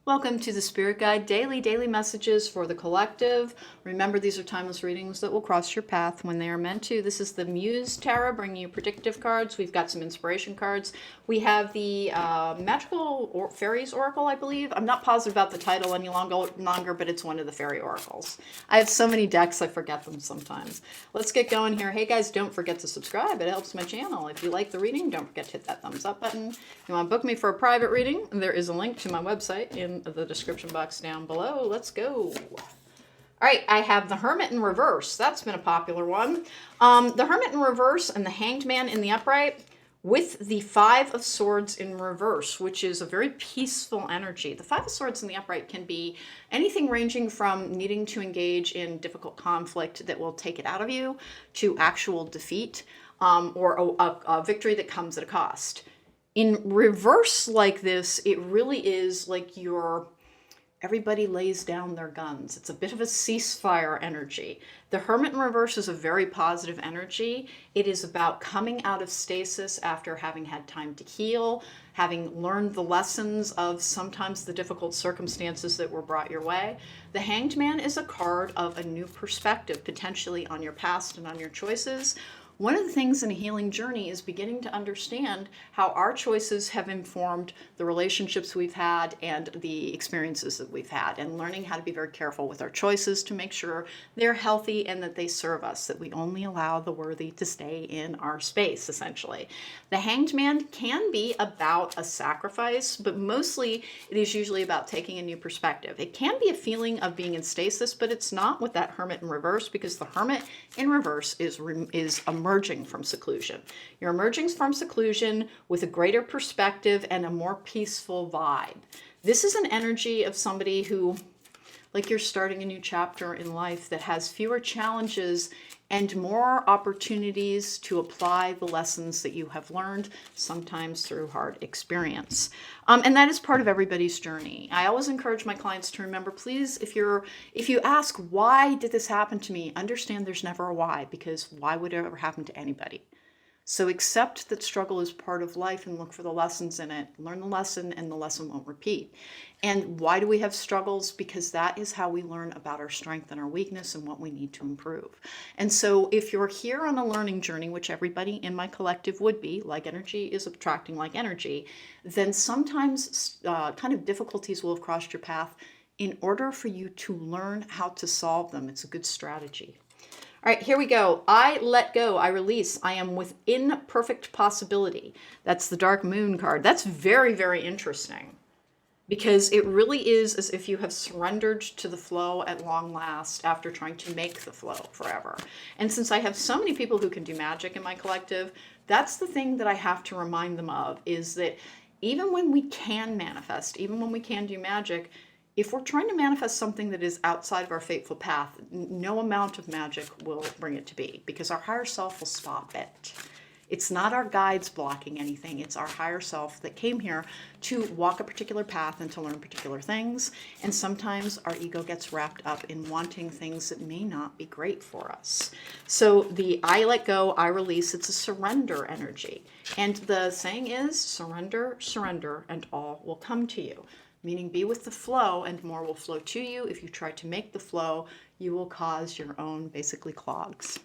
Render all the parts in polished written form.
Welcome to the Spirit Guide daily messages for the collective. Remember, these are timeless readings that will cross your path when they are meant to. This is the Muse Tarot, bringing you predictive cards. We've got some inspiration cards. We have the Magical Fairies Oracle, I believe. I'm not positive about the title any longer, but it's one of the fairy oracles. I have so many decks, I forget them sometimes. Let's get going here. Hey guys, don't forget to subscribe. It helps my channel. If you like the reading, don't forget to hit that thumbs up button. If you want to book me for a private reading, there is a link to my website in the description box down below. Let's go. All right, I have the Hermit in reverse. That's been a popular one. The Hermit in reverse and the Hanged Man in the upright with the Five of Swords in reverse, which is a very peaceful energy. The Five of Swords in the upright can be anything ranging from needing to engage in difficult conflict that will take it out of you to actual defeat or a victory that comes at a cost. In reverse like this, it really is like everybody lays down their guns. It's a bit of a ceasefire energy. The Hermit in reverse is a very positive energy. It is about coming out of stasis after having had time to heal, having learned the lessons of sometimes the difficult circumstances that were brought your way. The Hanged Man is a card of a new perspective, potentially on your past and on your choices. One of the things in a healing journey is beginning to understand how our choices have informed the relationships we've had and the experiences that we've had, and learning how to be very careful with our choices to make sure they're healthy and that they serve us, that we only allow the worthy to stay in our space, essentially. The Hanged Man can be about a sacrifice, but mostly it is usually about taking a new perspective. It can be a feeling of being in stasis, but it's not with that Hermit in reverse, because the Hermit in reverse is emerging from seclusion. You're emerging from seclusion with a greater perspective and a more peaceful vibe. This is an energy of somebody who, like, you're starting a new chapter in life that has fewer challenges and more opportunities to apply the lessons that you have learned, sometimes through hard experience. And that is part of everybody's journey. I always encourage my clients to remember, please, if you ask, why did this happen to me? Understand there's never a why, because why would it ever happen to anybody? So accept that struggle is part of life and look for the lessons in it. Learn the lesson and the lesson won't repeat. And why do we have struggles? Because that is how we learn about our strength and our weakness and what we need to improve. And so if you're here on a learning journey, which everybody in my collective would be, like energy is attracting like energy, then sometimes kind of difficulties will have crossed your path. In order for you to learn how to solve them, it's a good strategy. All right, here we go. I let go, I release, I am within perfect possibility. That's the Dark Moon card. That's very, very interesting, because it really is as if you have surrendered to the flow at long last after trying to make the flow forever. And since I have so many people who can do magic in my collective, that's the thing that I have to remind them of, is that even when we can manifest, even when we can do magic, if we're trying to manifest something that is outside of our fateful path, no amount of magic will bring it to be, because our higher self will stop it. It's not our guides blocking anything. It's our higher self that came here to walk a particular path and to learn particular things. And sometimes our ego gets wrapped up in wanting things that may not be great for us. So the I let go, I release, it's a surrender energy. And the saying is, surrender, surrender, and all will come to you. Meaning, be with the flow and more will flow to you. If you try to make the flow, you will cause your own, basically, clogs.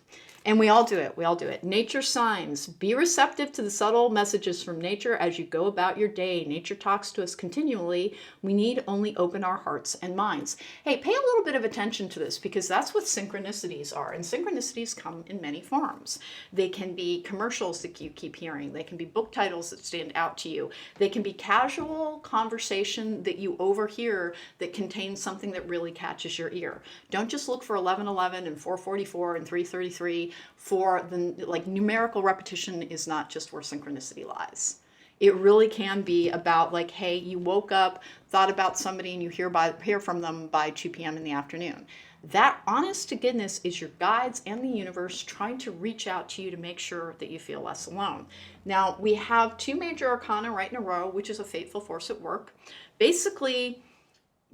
And we all do it. We all do it. Nature signs. Be receptive to the subtle messages from nature as you go about your day. Nature talks to us continually. We need only open our hearts and minds. Hey, pay a little bit of attention to this, because that's what synchronicities are. And synchronicities come in many forms. They can be commercials that you keep hearing. They can be book titles that stand out to you. They can be casual conversation that you overhear that contains something that really catches your ear. Don't just look for 1111 and 444 and 333. For the, like, numerical repetition is not just where synchronicity lies. It really can be about, like, hey, you woke up, thought about somebody, and you hear from them by 2 p.m. in the afternoon. That, honest to goodness, is your guides and the universe trying to reach out to you to make sure that you feel less alone. Now, we have 2 major arcana right in a row, which is a fateful force at work. Basically,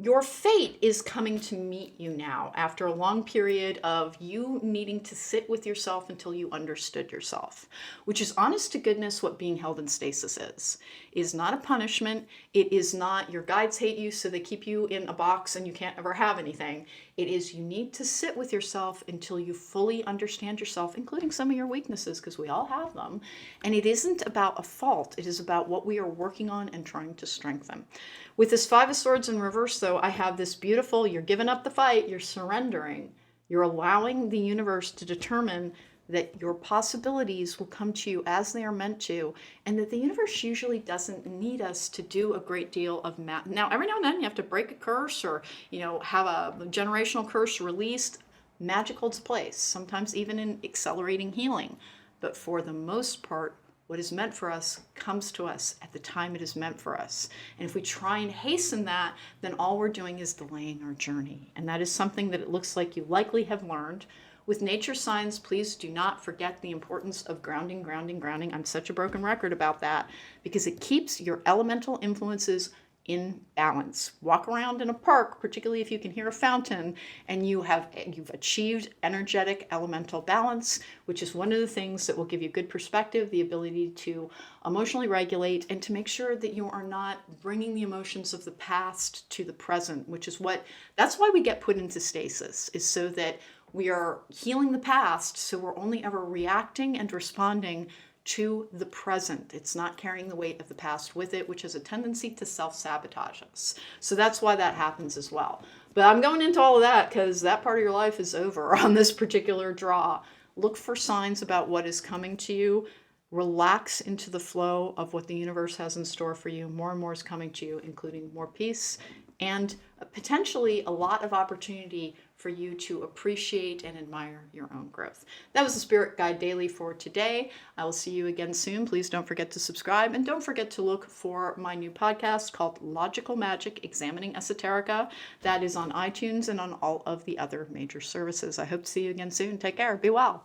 your fate is coming to meet you now after a long period of you needing to sit with yourself until you understood yourself, which is honest to goodness what being held in stasis is. It is not a punishment. It is not your guides hate you so they keep you in a box and you can't ever have anything. It is you need to sit with yourself until you fully understand yourself, including some of your weaknesses, because we all have them. And it isn't about a fault. It is about what we are working on and trying to strengthen. With this Five of Swords in reverse, though, I have this beautiful, you're giving up the fight, you're surrendering. You're allowing the universe to determine that your possibilities will come to you as they are meant to, and that the universe usually doesn't need us to do a great deal of math. Now, every now and then you have to break a curse or, have a generational curse released. Magic holds place, sometimes even in accelerating healing. But for the most part, what is meant for us comes to us at the time it is meant for us. And if we try and hasten that, then all we're doing is delaying our journey. And that is something that it looks like you likely have learned. With nature signs, please do not forget the importance of grounding, grounding, grounding. I'm such a broken record about that because it keeps your elemental influences in balance. Walk around in a park, particularly if you can hear a fountain, and you've achieved energetic elemental balance, which is one of the things that will give you good perspective, the ability to emotionally regulate, and to make sure that you are not bringing the emotions of the past to the present, that's why we get put into stasis, is so that we are healing the past, so we're only ever reacting and responding to the present. It's not carrying the weight of the past with it, which has a tendency to self-sabotage us. So that's why that happens as well. But I'm going into all of that because that part of your life is over on this particular draw. Look for signs about what is coming to you. Relax into the flow of what the universe has in store for you. More and more is coming to you, including more peace and potentially a lot of opportunity for you to appreciate and admire your own growth. That was the Spirit Guide Daily for today. I will see you again soon. Please don't forget to subscribe, and don't forget to look for my new podcast called Logical Magic, Examining Esoterica. That is on iTunes and on all of the other major services. I hope to see you again soon. Take care. Be well.